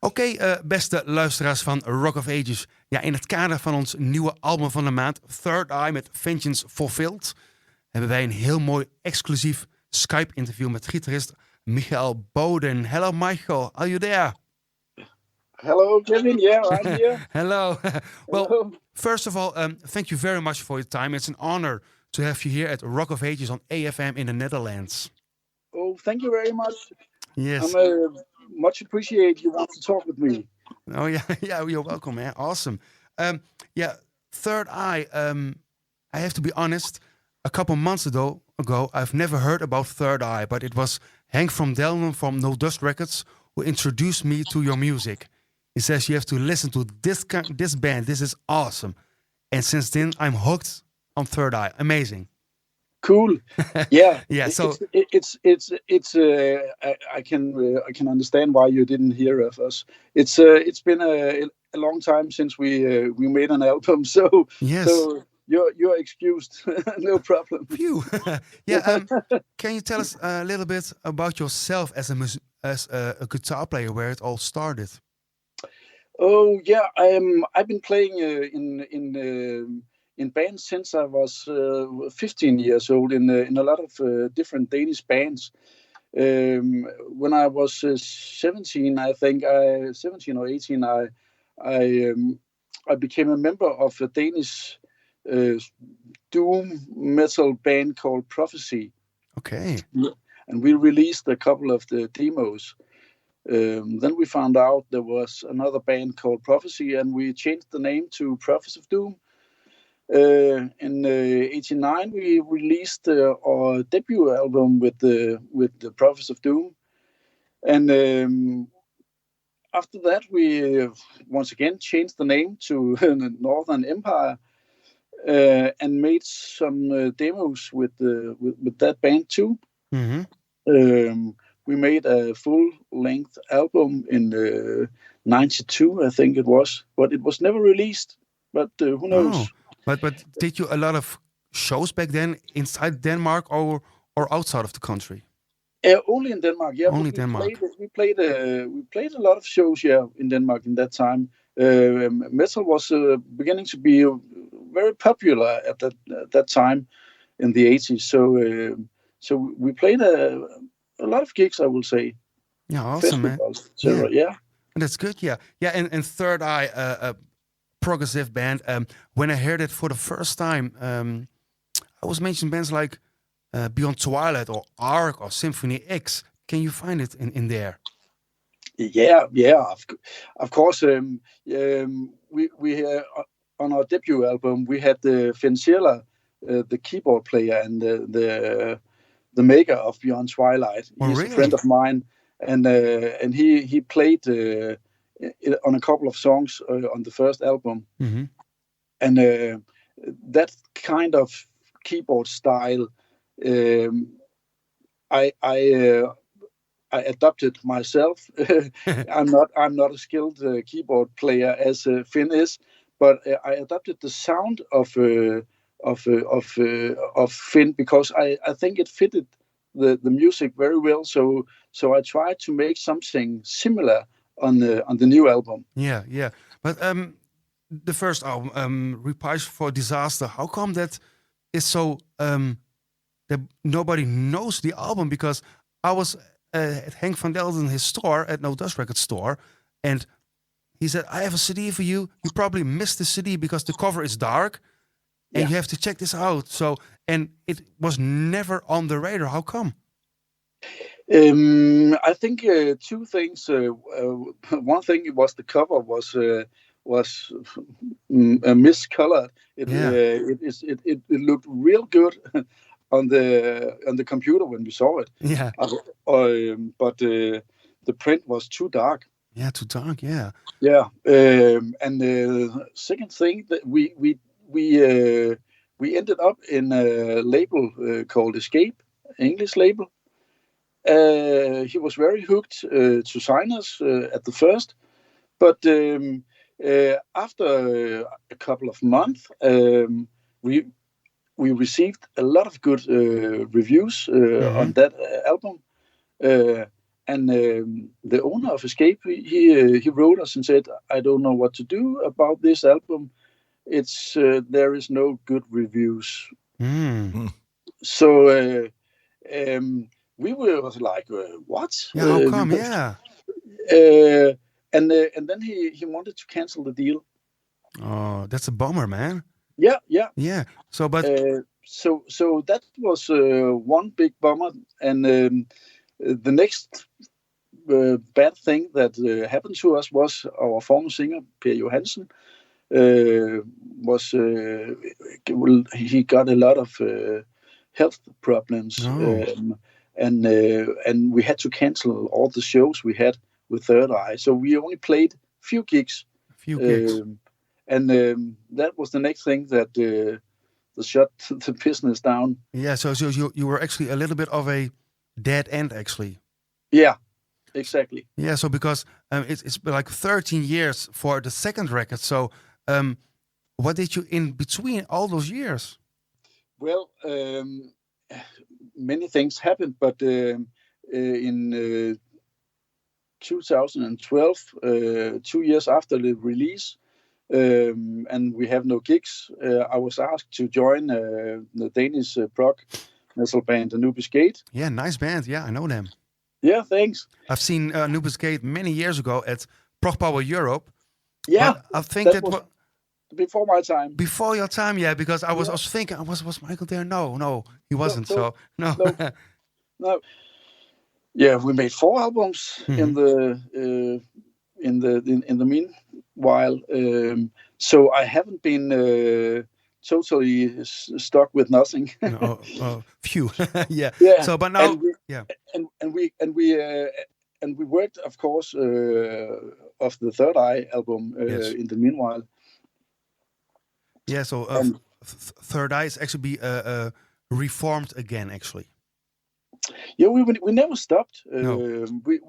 Oké, beste luisteraars van Rock of Ages. Ja, in het kader van ons nieuwe album van de maand, Third Eye met Vengeance Fulfilled, hebben wij een heel mooi exclusief Skype-interview met gitarist Michael Bodin. Hello, Michael. Are you there? Hello, Kevin. Yeah, I'm here. Hello. Well, Hello. first of all, thank you very much for your time. It's an honor to have you here at Rock of Ages on AFM in the Netherlands. Oh, thank you very much. Yes. I'm much appreciate you want to talk with me. Oh yeah, yeah. You're welcome, man. Awesome. Yeah, Third Eye. I have to be honest. A couple months ago, I've never heard about Third Eye, but it was Henk from Delden from No Dust Records who introduced me to your music. He says you have to listen to this band. This is awesome. And since then, I'm hooked on Third Eye. Amazing. Cool. Yeah. Yeah. So it's. I can understand why you didn't hear of us. It's been a long time since we made an album. So yes. So you're excused. No problem. Phew. Yeah. Can you tell us a little bit about yourself as a guitar player, where it all started? Oh yeah, I've been playing in bands since I was 15 years old in a lot of different Danish bands. When I was 17, I think 17 or 18, I became a member of a Danish doom metal band called Prophecy. Okay. And we released a couple of the demos. Then we found out there was another band called Prophecy, and we changed the name to Prophets of Doom. In '89, we released our debut album with the Prophets of Doom, and after that, we once again changed the name to Northern Empire, and made some demos with that band too. Mm-hmm. We made a full-length album in '92, I think it was, but it was never released. But who knows? Oh. But did you a lot of shows back then inside Denmark or outside of the country? Only in Denmark. Yeah, only Denmark. We played a lot of shows. Yeah, in Denmark in that time. Metal was beginning to be very popular at that time in the '80s. So we played a lot of gigs, I will say. Yeah, awesome, festivals, man. Yeah, that's good. Yeah. And Third Eye. Progressive band. When I heard it for the first time, I was mentioning bands like Beyond Twilight or Ark or Symphony X. Can you find it in there? Yeah. Of course. We on our debut album we had Finn Schiller, the keyboard player and the maker of Beyond Twilight. Oh, He's really? a friend of mine, and he played on a couple of songs on the first album. Mm-hmm. And that kind of keyboard style I adopted myself. I'm not a skilled keyboard player as Finn is, but I adopted the sound of Finn because I think it fitted the music very well. So I tried to make something similar on the new album. Yeah. But the first album, Reprise for Disaster, how come that is so that nobody knows the album? Because I was at Henk van Delden, his store, at No Dust Records store, and he said, I have a CD for you. You probably missed the CD because the cover is dark, and you have to check this out. So, and it was never on the radar. How come? I think two things. One thing was the cover was miscolored. It looked real good on the computer when we saw it. Yeah. But the print was too dark. Yeah, too dark. Yeah. Yeah. And the second thing that we ended up in a label called Escape, English label. He was very hooked to sign us at the first, but after a couple of months, we received a lot of good reviews on that album, the owner of Escape, he wrote us and said, "I don't know what to do about this album. It's there is no good reviews." So we were like, "What? Yeah, how come? Yeah. And then he wanted to cancel the deal. Oh, that's a bummer, man. Yeah. So, but So that was one big bummer, and the next bad thing that happened to us was our former singer Per Johansen he got a lot of health problems, and we had to cancel all the shows we had with Third Eye. So we only played few gigs. And that was the next thing that shut the business down. Yeah, so you were actually a little bit of a dead end, actually. Yeah, exactly. Yeah, so because it's been like 13 years for the second record. So what did you in between all those years? Well, many things happened, but in 2012, 2 years after the release, and we have no gigs, I was asked to join the Danish prog metal band, Anubis Gate. Yeah, nice band. Yeah, I know them. Yeah, thanks. I've seen Anubis Gate many years ago at Prog Power Europe. Yeah, I think that was before my time. Before your time, yeah, because I was thinking, was Michael there? No, he wasn't. No. Yeah, we made 4 albums in the meanwhile. So I haven't been totally stuck with nothing. Phew. Yeah. So, but now, and we worked, of course, of the Third Eye album in the meanwhile. Yeah. So Third Eye is actually reformed again, actually. Yeah, we never stopped. No. We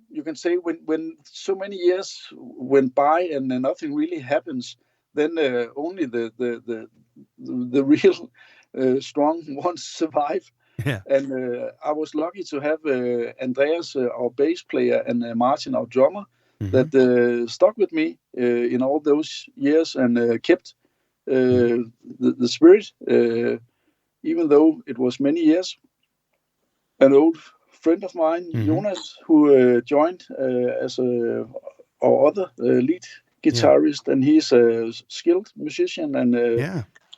you can say when so many years went by and nothing really happens, then only the real strong ones survive. Yeah. And I was lucky to have Andreas, our bass player, and Martin, our drummer, that stuck with me in all those years and kept the spirit, even though it was many years. An old friend of mine, Jonas, who joined as our other lead guitarist, and he's a skilled musician and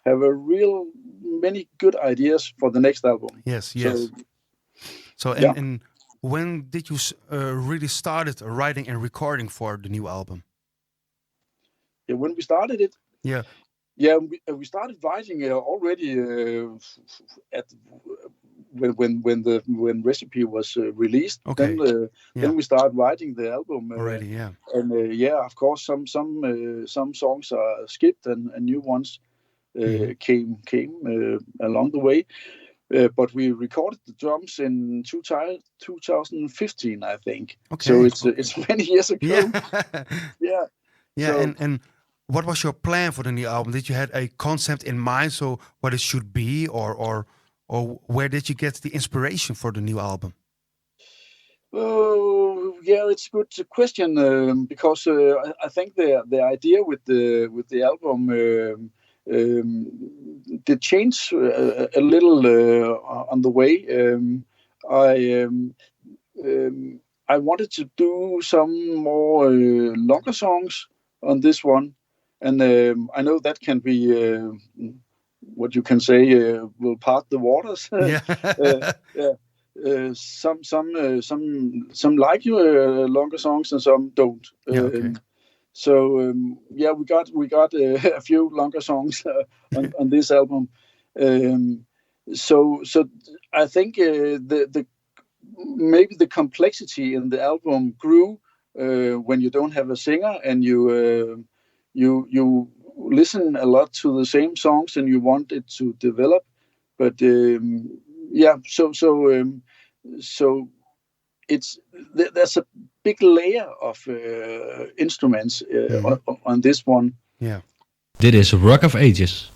have a real many good ideas for the next album. Yes. So and when did you really started writing and recording for the new album? Yeah, when we started it. Yeah. Yeah, we started writing already at when Recipe was released. Okay. Then we started writing the album already. Yeah. And of course, some songs are skipped and new ones came along the way. But we recorded the drums in 2015, I think. Okay. So it's many years ago. Yeah. Yeah. So, and what was your plan for the new album? Did you have a concept in mind, so what it should be, or where did you get the inspiration for the new album? Oh, yeah, it's a good question because I think the idea with the album did change a little on the way. I wanted to do some more longer songs on this one. And I know that can be what you can say will part the waters. Some like longer songs and some don't. So we got a few longer songs on this album. So I think maybe the complexity in the album grew when you don't have a singer and you listen a lot to the same songs and you want it to develop, but so it's there's a big layer of instruments on this one. Yeah. Dit is Rock of Ages.